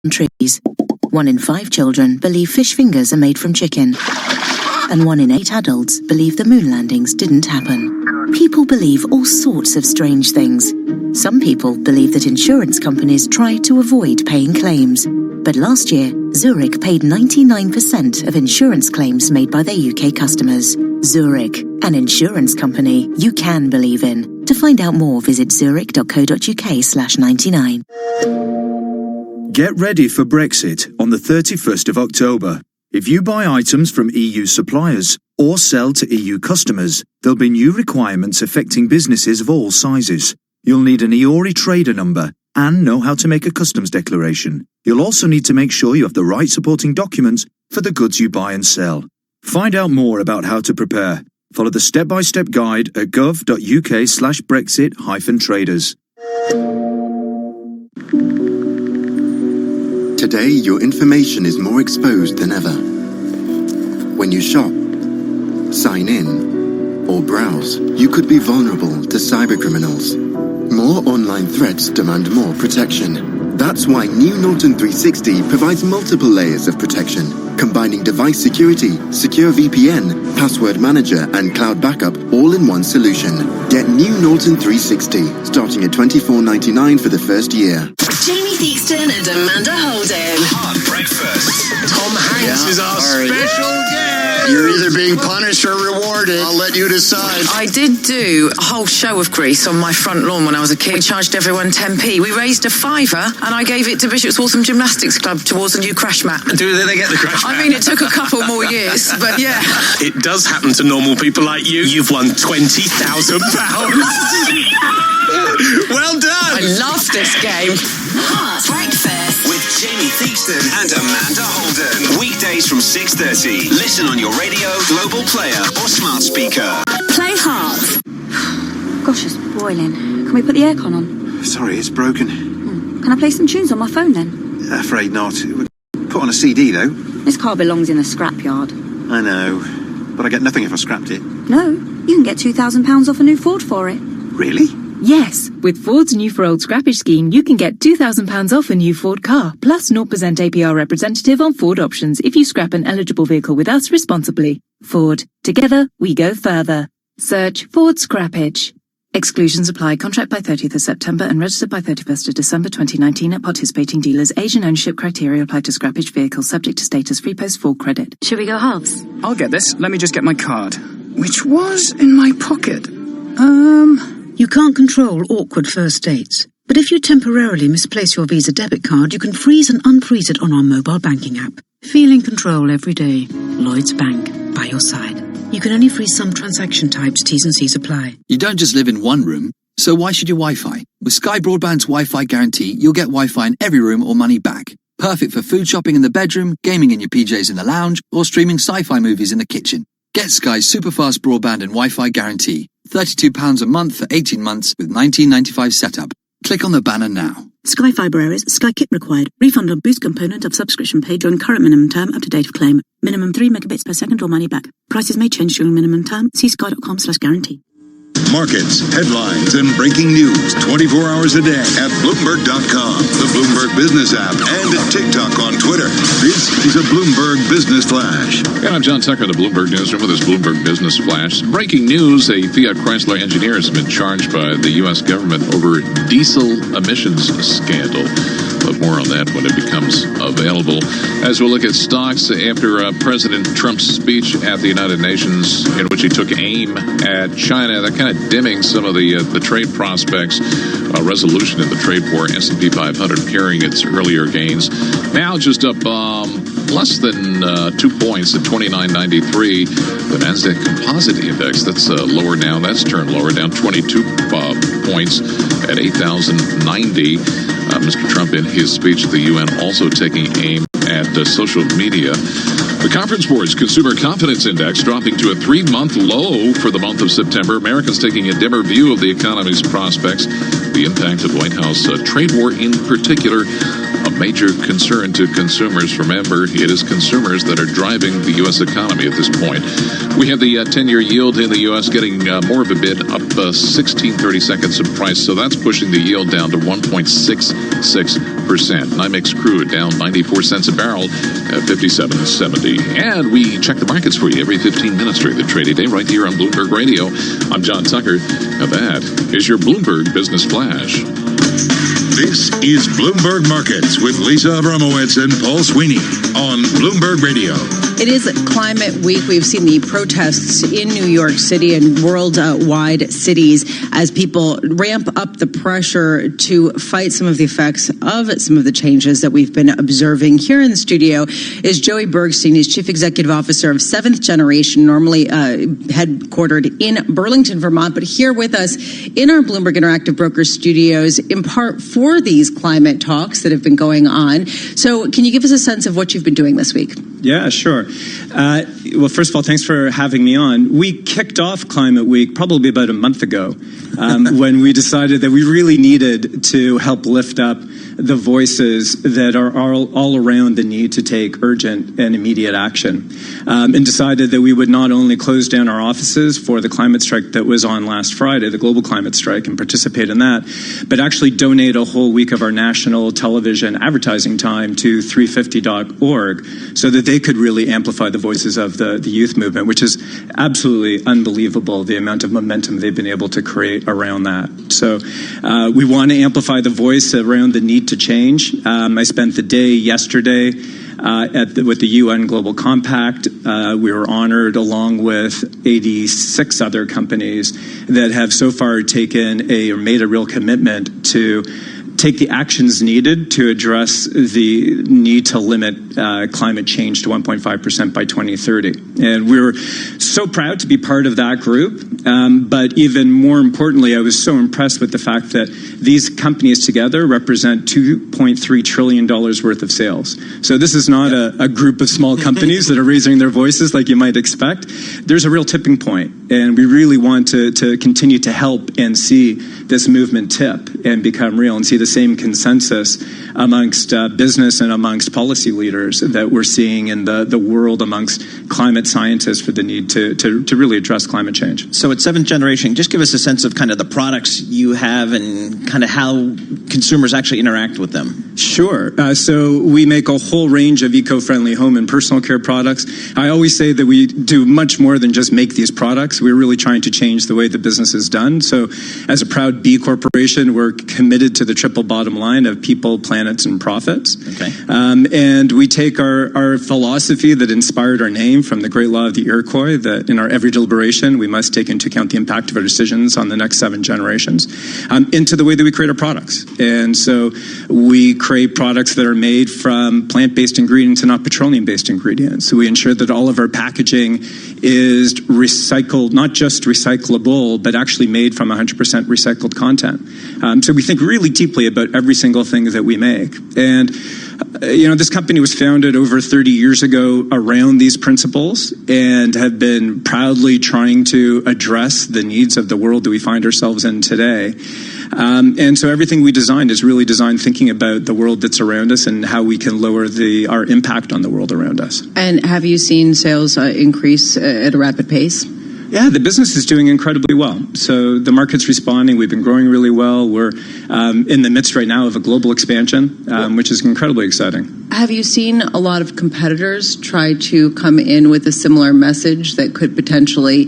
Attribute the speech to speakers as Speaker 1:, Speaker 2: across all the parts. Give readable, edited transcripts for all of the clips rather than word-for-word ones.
Speaker 1: trees. 1 in 5 children believe fish fingers are made from chicken. And 1 in 8 adults believe the moon landings didn't happen. People believe all sorts of strange things. Some people believe that insurance companies try to avoid paying claims. But last year, Zurich paid 99% of insurance claims made by their UK customers. Zurich, an insurance company you can believe in. To find out more, visit zurich.co.uk/99.
Speaker 2: Get ready for Brexit on the 31st of October. If you buy items from EU suppliers or sell to EU customers, there'll be new requirements affecting businesses of all sizes. You'll need an EORI trader number and know how to make a customs declaration. You'll also need to make sure you have the right supporting documents for the goods you buy and sell. Find out more about how to prepare. Follow the step-by-step guide at gov.uk/Brexit-traders.
Speaker 3: Today, your information is more exposed than ever. When you shop, sign in, or browse, you could be vulnerable to cybercriminals. More online threats demand more protection. That's why new Norton 360 provides multiple layers of protection, combining device security, secure VPN, password manager, and cloud backup all in one solution. Get new Norton 360, starting at $24.99 for the first year.
Speaker 4: Jamie Theakston and Amanda Holden.
Speaker 5: Hard breakfast. Tom Hanks is our special guest.
Speaker 6: You're either being punished or rewarded. I'll let you decide.
Speaker 7: I did do a whole show of grease on my front lawn when I was a kid. We charged everyone 10p. We raised a fiver and I gave it to Bishop's Waltham Gymnastics Club towards a new crash mat.
Speaker 5: Do they get the crash mat?
Speaker 7: I mean, it took a couple more years, but yeah.
Speaker 5: It does happen to normal people like you. You've won £20,000. Well done.
Speaker 7: I love this game.
Speaker 4: Hard breakfast
Speaker 5: With Jamie Theakston and Amanda Holden. Weekdays from 6:30. Listen on your radio, global player, or smart speaker.
Speaker 4: Play hard.
Speaker 8: Gosh, it's boiling. Can we put the aircon on?
Speaker 9: Sorry, it's broken.
Speaker 8: Can I play some tunes on my phone then?
Speaker 9: Afraid not. Put on a CD, though.
Speaker 8: This car belongs in a scrapyard.
Speaker 9: I know, but I get nothing if I scrapped it.
Speaker 8: No, you can get £2,000 off a new Ford for it.
Speaker 9: Really?
Speaker 10: Yes, with Ford's new for old scrappage scheme, you can get £2,000 off a new Ford car, plus 0% APR representative on Ford options if you scrap an eligible vehicle with us responsibly. Ford. Together, we go further. Search Ford Scrappage. Exclusions apply. Contract by 30th of September and registered by 31st of December 2019 at participating dealers. Age and ownership criteria apply to scrappage vehicles subject to status. Free post full credit.
Speaker 8: Should we go halves?
Speaker 11: I'll get this. Let me just get my card. Which was in my pocket.
Speaker 12: You can't control awkward first dates. But if you temporarily misplace your Visa debit card, you can freeze and unfreeze it on our mobile banking app. Feel in control every day. Lloyds Bank, by your side. You can only freeze some transaction types. T's and C's apply.
Speaker 13: You don't just live in one room, so why should you Wi-Fi? With Sky Broadband's Wi-Fi guarantee, you'll get Wi-Fi in every room or money back. Perfect for food shopping in the bedroom, gaming in your PJs in the lounge, or streaming sci-fi movies in the kitchen. Get Sky's super-fast broadband and Wi-Fi guarantee. £32 a month for 18 months with $19.95 setup. Click on the banner now.
Speaker 14: Sky Fibre areas, Sky Kit required. Refund on boost component of subscription paid during current minimum term up to date of claim. Minimum 3 megabits per second or money back. Prices may change during minimum term. See sky.com/guarantee.
Speaker 15: Markets, headlines, and breaking news 24 hours a day at Bloomberg.com, the Bloomberg Business app, and TikTok on Twitter. This is a Bloomberg Business Flash.
Speaker 16: And I'm John Tucker in the Bloomberg Newsroom with this Bloomberg Business Flash. Breaking news, a Fiat Chrysler engineer has been charged by the U.S. government over diesel emissions scandal. But more on that when it becomes available. As we'll look at stocks after President Trump's speech at the United Nations, in which he took aim at China, that kind of dimming some of the trade prospects. Resolution in the trade war, S&P 500 carrying its earlier gains. Now just up less than 2 points at 29.93. The Nasdaq Composite Index, that's lower now. That's turned lower, down 22 points at 8,090. Mr. Trump, in his speech at the UN, also taking aim at social media. The Conference Board's Consumer Confidence Index dropping to a 3-month low for the month of September. Americans taking a dimmer view of the economy's prospects. The impact of White House trade war in particular. A major concern to consumers. Remember, it is consumers that are driving the U.S. economy at this point. We have the 10-year yield in the U.S. getting more of a bid, up 16/32 of price, so that's pushing the yield down to 1.66%. NYMEX crude down 94 cents a barrel at 57.70. And we check the markets for you every 15 minutes during the trading day right here on Bloomberg Radio. I'm John Tucker, and that is your Bloomberg Business Flash.
Speaker 15: This is Bloomberg Markets with Lisa Abramowitz and Paul Sweeney on Bloomberg Radio.
Speaker 17: It is Climate Week. We've seen the protests in New York City and worldwide cities as people ramp up the pressure to fight some of the effects of some of the changes that we've been observing. Here in the studio is Joey Bergstein. He's Chief Executive Officer of Seventh Generation, normally headquartered in Burlington, Vermont, but here with us in our Bloomberg Interactive Brokers studios, in part for these climate talks that have been going on. So can you give us a sense of what you've been doing this week?
Speaker 18: Yeah, sure. Well, first of all, thanks for having me on. We kicked off Climate Week probably about a month ago when we decided that we really needed to help lift up the voices that are all around the need to take urgent and immediate action, and decided that we would not only close down our offices for the climate strike that was on last Friday, the global climate strike, and participate in that, but actually donate a whole week of our national television advertising time to 350.org so that they could really amplify the voices of the youth movement, which is absolutely unbelievable, the amount of momentum they've been able to create around that. So we want to amplify the voice around the need to change. I spent the day yesterday with the UN Global Compact. We were honored along with 86 other companies that have so far taken or made a real commitment to take the actions needed to address the need to limit climate change to 1.5% by 2030. And we were so proud to be part of that group. But even more importantly, I was so impressed with the fact that these companies together represent $2.3 trillion worth of sales. So this is not a group of small companies that are raising their voices like you might expect. There's a real tipping point, and we really want to continue to help and see this movement tip and become real and see the same consensus amongst business and amongst policy leaders that we're seeing in the world amongst climate scientists for the need to really address climate change.
Speaker 19: So at Seventh Generation, just give us a sense of kind of the products you have and kind of how consumers actually interact with them.
Speaker 18: Sure. So we make a whole range of eco-friendly home and personal care products. I always say that we do much more than just make these products. We're really trying to change the way the business is done. So as a proud B Corporation, we're committed to the triple bottom line of people, planets, and profits.
Speaker 19: Okay.
Speaker 18: And we take our philosophy that inspired our name from the great law of the Iroquois, that in our every deliberation, we must take into account the impact of our decisions on the next 7 generations, into the way that we create our products. And so we create products that are made from plant-based ingredients and not petroleum-based ingredients. So we ensure that all of our packaging is recycled, not just recyclable, but actually made from 100% recycled content. So we think really deeply about every single thing that we make. And this company was founded over 30 years ago around these principles and have been proudly trying to address the needs of the world that we find ourselves in today. And so everything we designed is really designed thinking about the world that's around us and how we can lower our impact on the world around us.
Speaker 17: And have you seen sales increase at a rapid pace?
Speaker 18: Yeah, the business is doing incredibly well. So the market's responding. We've been growing really well. We're in the midst right now of a global expansion, which is incredibly exciting.
Speaker 17: Have you seen a lot of competitors try to come in with a similar message that could potentially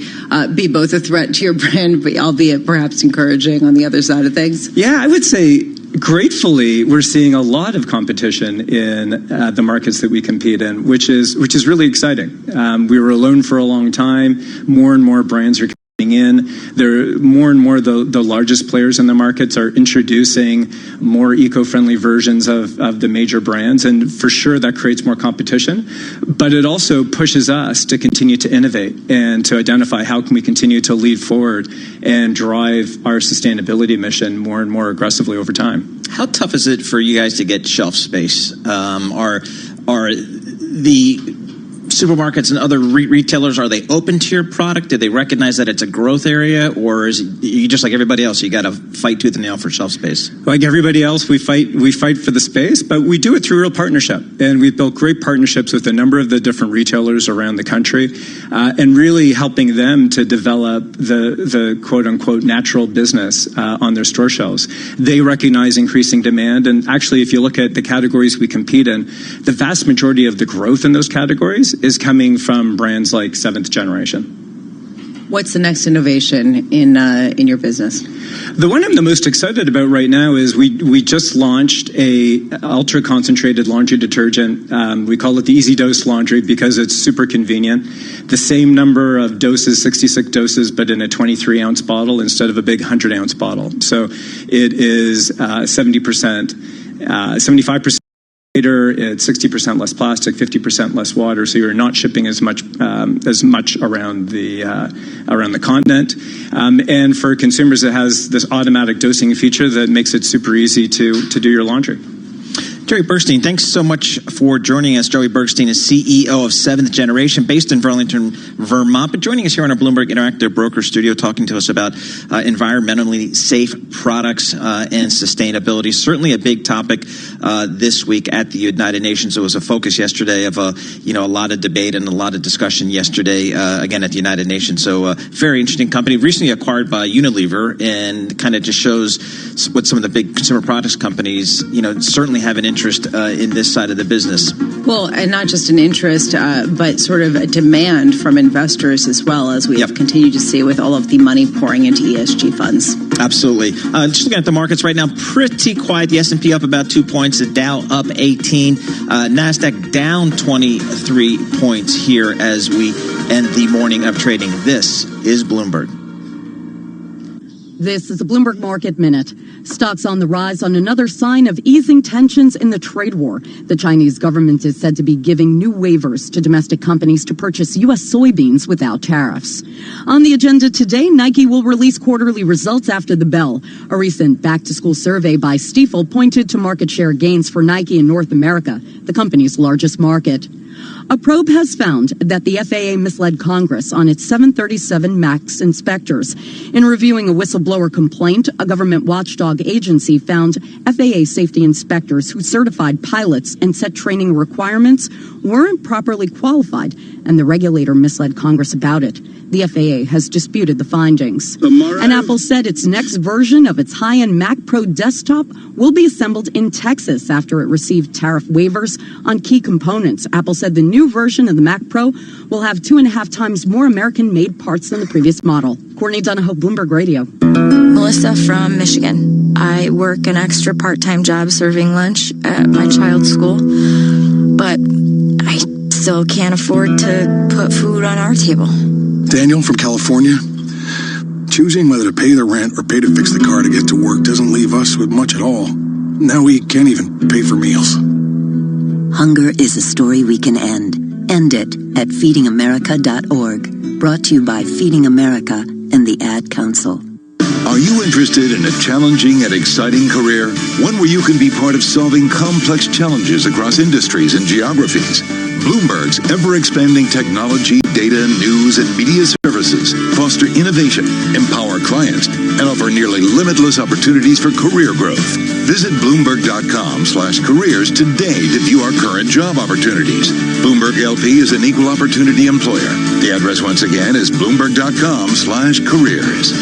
Speaker 17: be both a threat to your brand, but albeit perhaps encouraging on the other side of things?
Speaker 18: Yeah, I would say gratefully, we're seeing a lot of competition in the markets that we compete in, which is really exciting. We were alone for a long time. More and more brands are coming in. There more and more the largest players in the markets are introducing more eco-friendly versions of the major brands, and for sure that creates more competition. But it also pushes us to continue to innovate and to identify how can we continue to lead forward and drive our sustainability mission more and more aggressively over time.
Speaker 19: How tough is it for you guys to get shelf space? Are the supermarkets and other retailers, are they open to your product? Do they recognize that it's a growth area, or is you just like everybody else? You got to fight tooth and nail for shelf space.
Speaker 18: Like everybody else, we fight for the space, but we do it through real partnership, and we've built great partnerships with a number of the different retailers around the country, and really helping them to develop the quote unquote natural business on their store shelves. They recognize increasing demand, and actually, if you look at the categories we compete in, the vast majority of the growth in those categories is coming from brands like Seventh Generation.
Speaker 17: What's the next innovation in your business?
Speaker 18: The one I'm the most excited about right now is we just launched a ultra concentrated laundry detergent. We call it the Easy Dose Laundry because it's super convenient. The same number of doses, 66 doses, but in a 23-ounce bottle instead of a big 100-ounce bottle. So it is 75% it's 60% less plastic, 50% less water, so you're not shipping as much around the continent. And for consumers, it has this automatic dosing feature that makes it super easy to do your laundry.
Speaker 19: Joey Bergstein, thanks so much for joining us. Joey Bergstein is CEO of Seventh Generation, based in Burlington, Vermont, but joining us here in our Bloomberg Interactive Broker Studio, talking to us about environmentally safe products and sustainability. Certainly a big topic this week at the United Nations. It was a focus yesterday of a lot of debate and a lot of discussion yesterday again at the United Nations. So very interesting company, recently acquired by Unilever, and kind of just shows what some of the big consumer products companies certainly have an interest in this side of the business.
Speaker 17: Well, and not just an interest, but sort of a demand from investors as well, as we have continued to see with all of the money pouring into ESG funds.
Speaker 19: Absolutely. Just looking at the markets right now, pretty quiet. The S&P up about 2 points, the Dow up 18, NASDAQ down 23 points here as we end the morning of trading. This is Bloomberg.
Speaker 20: This is a Bloomberg Market Minute. Stocks on the rise on another sign of easing tensions in the trade war. The Chinese government is said to be giving new waivers to domestic companies to purchase U.S. soybeans without tariffs. On the agenda today, Nike will release quarterly results after the bell. A recent back-to-school survey by Stifel pointed to market share gains for Nike in North America, the company's largest market. A probe has found that the FAA misled Congress on its 737 MAX inspectors. In reviewing a whistleblower complaint, a government watchdog agency found FAA safety inspectors who certified pilots and set training requirements weren't properly qualified, and the regulator misled Congress about it. The FAA has disputed the findings. And Apple said its next version of its high-end Mac Pro desktop will be assembled in Texas after it received tariff waivers on key components. Apple said the new version of the Mac Pro will have 2.5 times more American-made parts than the previous model. Courtney Donahoe, Bloomberg Radio.
Speaker 21: Melissa from Michigan. I work an extra part-time job serving lunch at my child's school, but I still can't afford to put food on our table.
Speaker 22: Daniel from California. Choosing whether to pay the rent or pay to fix the car to get to work doesn't leave us with much at all. Now we can't even pay for meals.
Speaker 23: Hunger is a story we can end. End it at feedingamerica.org. Brought to you by Feeding America and the Ad Council.
Speaker 15: Are you interested in a challenging and exciting career? One where you can be part of solving complex challenges across industries and geographies. Bloomberg's ever-expanding technology, data, news, and media services foster innovation, empower clients, and offer nearly limitless opportunities for career growth. Visit Bloomberg.com/careers today to view our current job opportunities. Bloomberg LP is an equal opportunity employer. The address once again is Bloomberg.com/careers.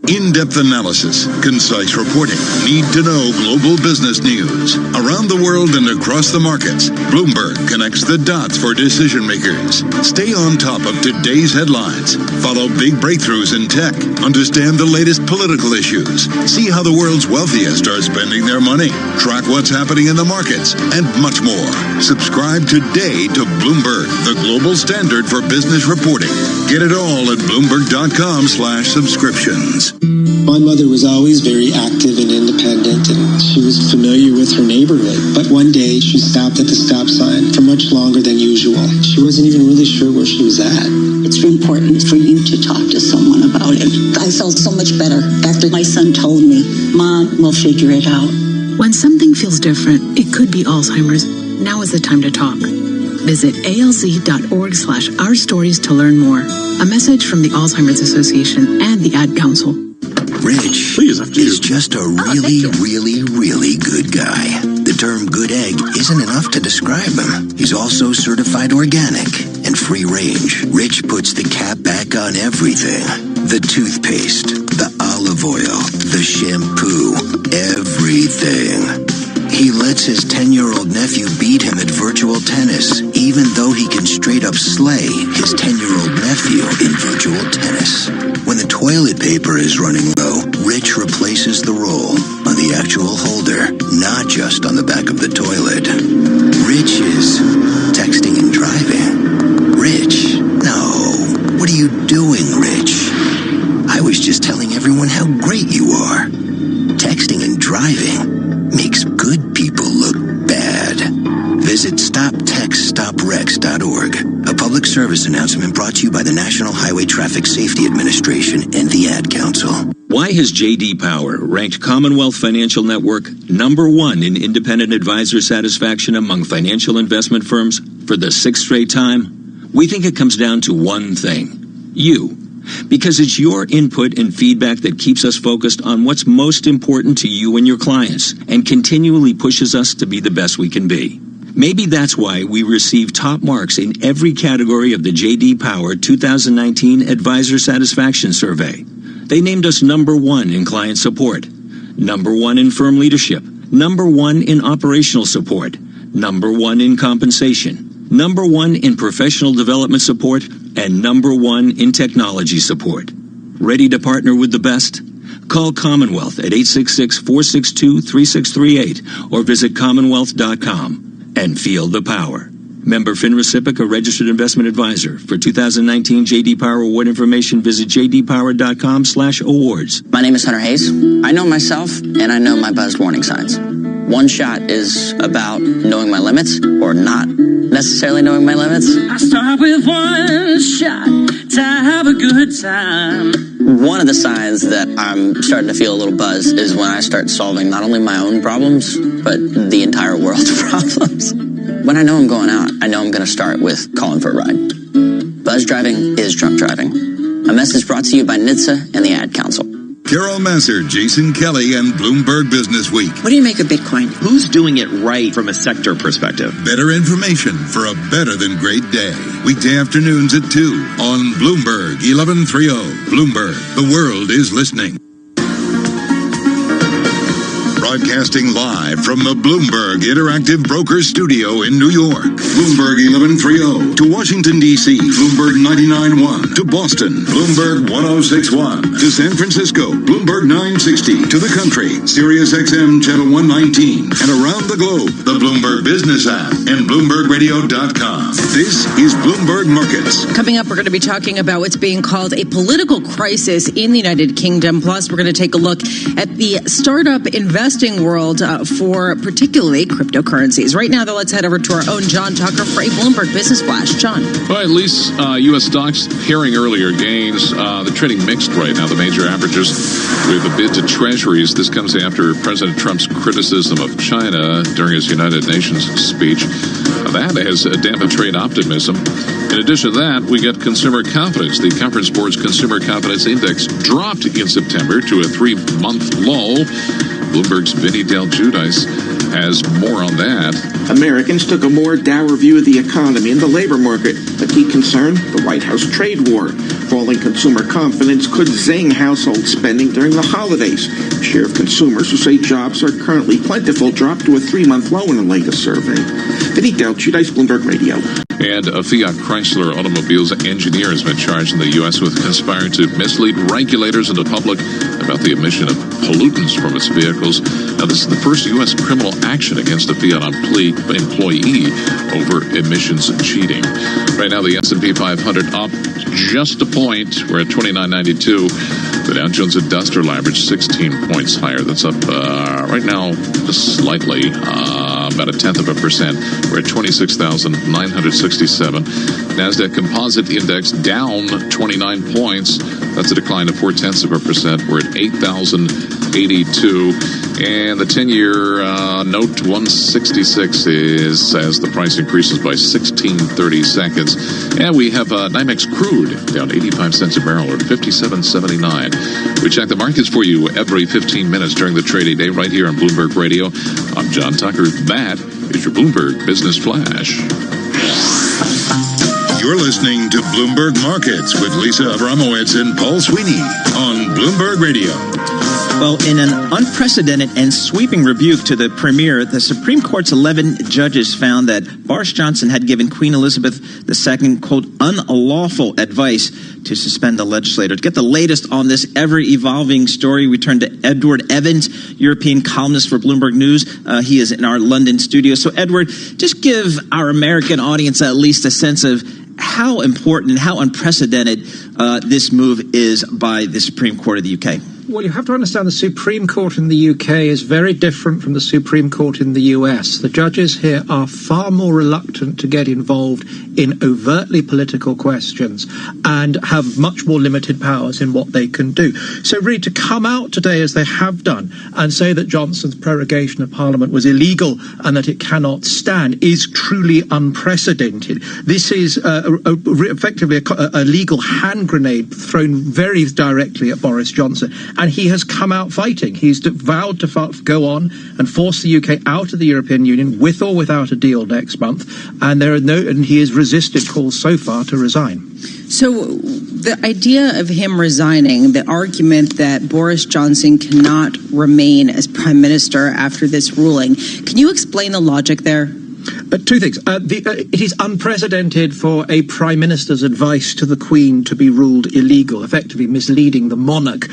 Speaker 15: In-depth analysis, concise reporting, need-to-know global business news. Around the world and across the markets, Bloomberg connects the dots for decision makers. Stay on top of today's headlines. Follow big breakthroughs in tech. Understand the latest political issues. See how the world's wealthiest are spending their money. Track what's happening in the markets, and much more. Subscribe today to Bloomberg, the global standard for business reporting. Get it all at Bloomberg.com/subscriptions.
Speaker 24: My mother was always very active and independent, and she was familiar with her neighborhood. But one day, she stopped at the stop sign for much longer than usual. She wasn't even really sure where she was at.
Speaker 25: It's important for you to talk to someone about it. I felt so much better after my son told me, Mom, we'll figure it out.
Speaker 12: When something feels different, it could be Alzheimer's. Now is the time to talk.
Speaker 1: Visit alz.org/ourstories to learn more. A message from the Alzheimer's Association and the Ad Council.
Speaker 2: Rich is just a really good guy. The term good egg isn't enough to describe him. He's also certified organic and free range. Rich puts the cap back on everything. The toothpaste, the olive oil, the shampoo, everything. He lets his 10-year-old nephew beat him at virtual tennis, even though he can straight up slay his 10-year-old nephew in virtual tennis. When the toilet paper is running low, Rich replaces the roll on the actual holder, not just on the back of the toilet. Rich is texting and driving. Rich? No. What are you doing, Rich? I was just telling everyone how great you are. Texting and driving makes good people look bad. Visit StopTextStopWrecks.org. A public service announcement brought to you by the National Highway Traffic Safety Administration and the Ad Council.
Speaker 3: Why has J.D. Power ranked Commonwealth Financial Network #1 in independent advisor satisfaction among financial investment firms for the 6th straight time? We think it comes down to one thing: you. Because it's your input and feedback that keeps us focused on what's most important to you and your clients, and continually pushes us to be the best we can be. Maybe that's why we receive top marks in every category of the J.D. Power 2019 Advisor Satisfaction Survey. They named us #1 in client support, #1 in firm leadership, #1 in operational support, #1 in compensation, #1 in professional development support, and #1 in technology support. Ready to partner with the best? Call Commonwealth at 866-462-3638 or visit commonwealth.com and feel the power. Member FINRA, a registered investment advisor. For 2019 J.D. Power Award information, visit jdpower.com/awards.
Speaker 6: My name is Hunter Hayes. I know myself, and I know my buzzed warning signs. One shot is about knowing my limits, or not necessarily knowing my limits.
Speaker 7: I start with one shot to have a good time.
Speaker 6: One of the signs that I'm starting to feel a little buzz is when I start solving not only my own problems, but the entire world's problems. When I know I'm going out, I know I'm going to start with calling for a ride. Buzz driving is drunk driving. A message brought to you by NHTSA and the Ad Council.
Speaker 15: Carol Masser, Jason Kelly, and Bloomberg Business Week.
Speaker 26: What do you make of Bitcoin? Who's doing it right from a sector perspective?
Speaker 15: Better information for a better than great day. Weekday afternoons at 2 on Bloomberg 1130. Bloomberg, the world is listening. Broadcasting live from the Bloomberg Interactive Brokers Studio in New York. Bloomberg 1130 to Washington, D.C. Bloomberg 99.1 to Boston. Bloomberg 106.1 to San Francisco. Bloomberg 960 to the country. Sirius XM Channel 119. And around the globe, the Bloomberg Business app and BloombergRadio.com. This is Bloomberg Markets.
Speaker 17: Coming up, we're going to be talking about what's being called a political crisis in the United Kingdom. Plus, we're going to take a look at the startup investing world for particularly cryptocurrencies. Right now, though, let's head over to our own John Tucker for a Bloomberg Business Flash. John.
Speaker 16: Well, at least U.S. stocks pairing earlier gains. They're trading mixed right now, the major averages, with a bid to treasuries. This comes after President Trump's criticism of China during his United Nations speech. That has dampened trade optimism. In addition to that, we get consumer confidence. The Conference Board's Consumer Confidence Index dropped in September to a 3-month low. Bloomberg's Vinny Del Giudice has more on that.
Speaker 27: Americans took a more dour view of the economy and the labor market. A key concern, the White House trade war. Falling consumer confidence could zing household spending during the holidays. The share of consumers who say jobs are currently plentiful dropped to a 3-month low in the latest survey. Vinny Del Giudice, Bloomberg Radio.
Speaker 16: And a Fiat Chrysler Automobiles engineer has been charged in the U.S. with conspiring to mislead regulators and the public about the emission of pollutants from its vehicles. Now, this is the first U.S. criminal action against a Fiat employee over emissions cheating. Right now, the S&P 500 up just a point. We're at 2992. The Dow Jones Industrial Average 16 points higher. That's up right now just slightly, about 0.1%. We're at 26,967. NASDAQ Composite Index down 29 points. That's a decline of 0.4%. We're at 8,082. And the 10-year note 166 is as the price increases by 16.30 seconds. And we have NYMEX crude down 85 cents a barrel or 57.79. We check the markets for you every 15 minutes during the trading day right here on Bloomberg Radio. I'm John Tucker. That is your Bloomberg Business Flash.
Speaker 15: You're listening to Bloomberg Markets with Lisa Abramowitz and Paul Sweeney on Bloomberg Radio.
Speaker 19: Well, in an unprecedented and sweeping rebuke to the premier, the Supreme Court's 11 judges found that Boris Johnson had given Queen Elizabeth II, quote, unlawful advice to suspend the legislator. To get the latest on this ever-evolving story, we turn to Edward Evans, European columnist for Bloomberg News. He is in our London studio. So, Edward, just give our American audience at least a sense of how important and how unprecedented this move is by the Supreme Court of the UK.
Speaker 4: Well, you have to understand the Supreme Court in the UK is very different from the Supreme Court in the US. The judges here are far more reluctant to get involved in overtly political questions and have much more limited powers in what they can do. So really to come out today as they have done and say that Johnson's prorogation of Parliament was illegal and that it cannot stand is truly unprecedented. This is effectively a legal hand grenade thrown very directly at Boris Johnson. And he has come out fighting. He's vowed to go on and force the UK out of the European Union with or without a deal next month. And he has resisted calls so far to resign.
Speaker 17: So the idea of him resigning, the argument that Boris Johnson cannot remain as prime minister after this ruling, can you explain the logic there?
Speaker 4: Two things. It is unprecedented for a Prime Minister's advice to the Queen to be ruled illegal. Effectively misleading the monarch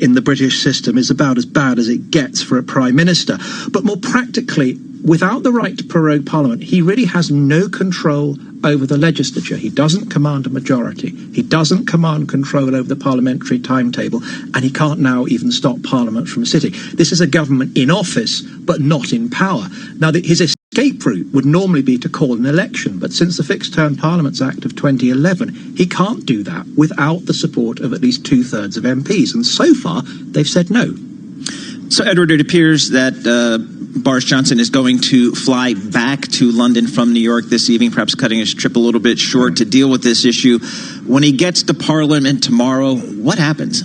Speaker 4: in the British system is about as bad as it gets for a Prime Minister. But more practically, without the right to prorogue Parliament, he really has no control over the legislature. He doesn't command a majority. He doesn't command control over the parliamentary timetable, and he can't now even stop Parliament from sitting. This is a government in office, but not in power. Now, his escape route would normally be to call an election, but since the Fixed Term Parliaments Act of 2011, he can't do that without the support of at least 2/3 of MPs, and so far, they've said no.
Speaker 19: So, Edward, it appears that Boris Johnson is going to fly back to London from New York this evening, perhaps cutting his trip a little bit short to deal with this issue. When he gets to Parliament tomorrow, what happens?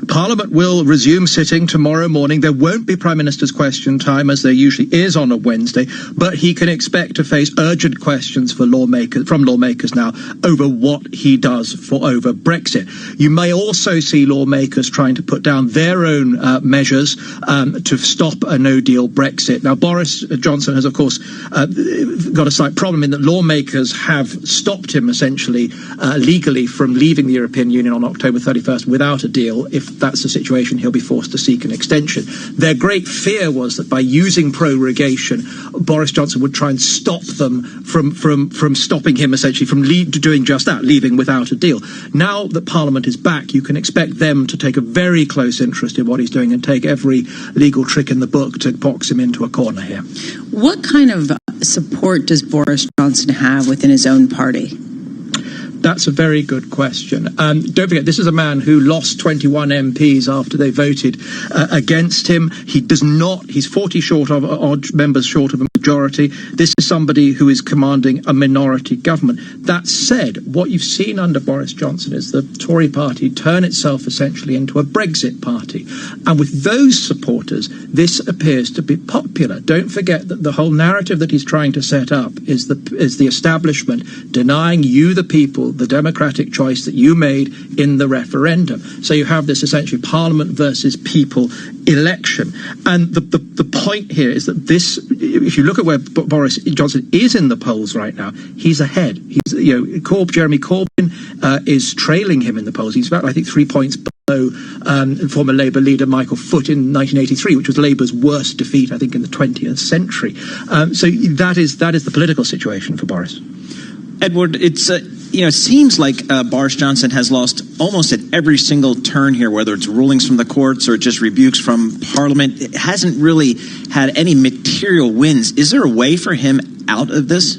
Speaker 4: Parliament will resume sitting tomorrow morning. There won't be Prime Minister's question time, as there usually is on a Wednesday, but he can expect to face urgent questions from lawmakers now over what he does over Brexit. You may also see lawmakers trying to put down their own measures to stop a no-deal Brexit. Now, Boris Johnson has, of course, got a slight problem in that lawmakers have stopped him, essentially, legally from leaving the European Union on October 31st without a deal. If that's the situation, he'll be forced to seek an extension. Their great fear was that by using prorogation, Boris Johnson would try and stop them from stopping him, essentially, from doing just that, leaving without a deal. Now that Parliament is back, you can expect them to take a very close interest in what he's doing and take every legal trick in the book to box him into a corner here.
Speaker 17: What kind of support does Boris Johnson have within his own party?
Speaker 4: That's a very good question. Don't forget, this is a man who lost 21 MPs after they voted against him. He's 40 odd members short of a majority. This is somebody who is commanding a minority government. That said, what you've seen under Boris Johnson is the Tory party turn itself essentially into a Brexit party. And with those supporters, this appears to be popular. Don't forget that the whole narrative that he's trying to set up is the establishment denying you, the people, the democratic choice that you made in the referendum. So you have this essentially Parliament versus people election. And the point here is that this, if you look at where Boris Johnson is in the polls right now, he's ahead. Jeremy Corbyn is trailing him in the polls. He's about, I think, 3 points below former Labour leader Michael Foot in 1983, which was Labour's worst defeat, I think, in the 20th century. So that is the political situation for Boris.
Speaker 19: Edward, it's it seems like Boris Johnson has lost almost at every single turn here, whether it's rulings from the courts or just rebukes from Parliament. It hasn't really had any material wins. Is there a way for him out of this?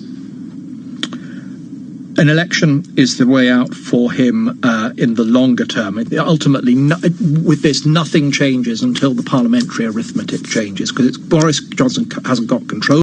Speaker 4: An election is the way out for him in the longer term. Ultimately, with this, nothing changes until the parliamentary arithmetic changes, because Boris Johnson hasn't got control